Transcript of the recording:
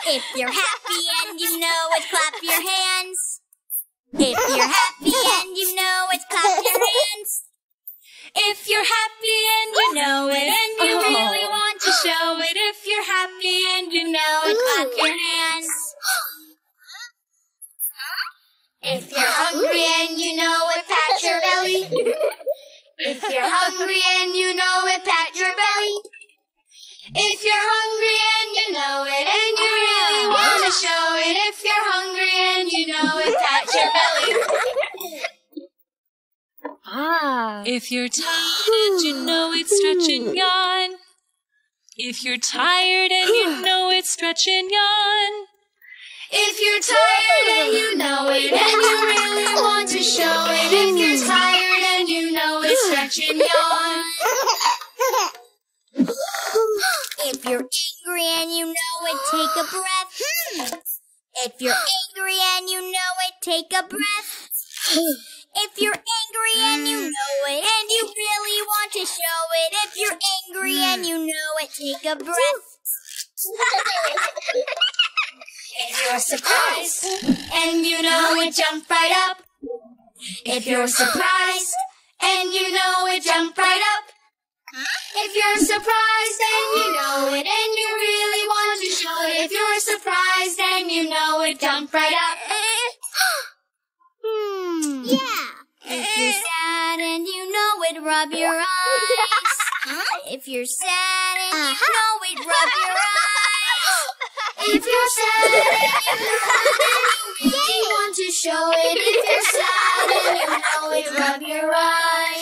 If you're happy and you know it, clap your hands. If you're happy and you know it, clap your hands. If you're happy and you know it and you really want to show it, if you're happy and you know it, clap your hands. If you're hungry and you know it, pat your belly. If you're hungry and you know it, pat your belly. If you're hungry and you know it and you really want to show it, if you're hungry and you know it, pat your belly. If you're tired and you know it, stretch and yawn. If you're tired and you know it, stretch and yawn. If you're tired and you know it and you really want to show it, if you're tired and you know it, stretch and yawn. If you're angry and you know it, take a breath. If you're angry and you know it, take a breath. If you're angry and you know it and you really want to show it, if you're angry and you know it, take a breath. If you're surprised and you know it, jump right up. If you're surprised and you know it, jump right up. If you're surprised and you know it and you really want to show it, if you're surprised and you know it, jump right up. Yeah. If you're sad and you know it, rub your eyes. If you're sad and you know it, rub your eyes. If you're sad and you really want to show it, if you're sad and you know it, rub your eyes.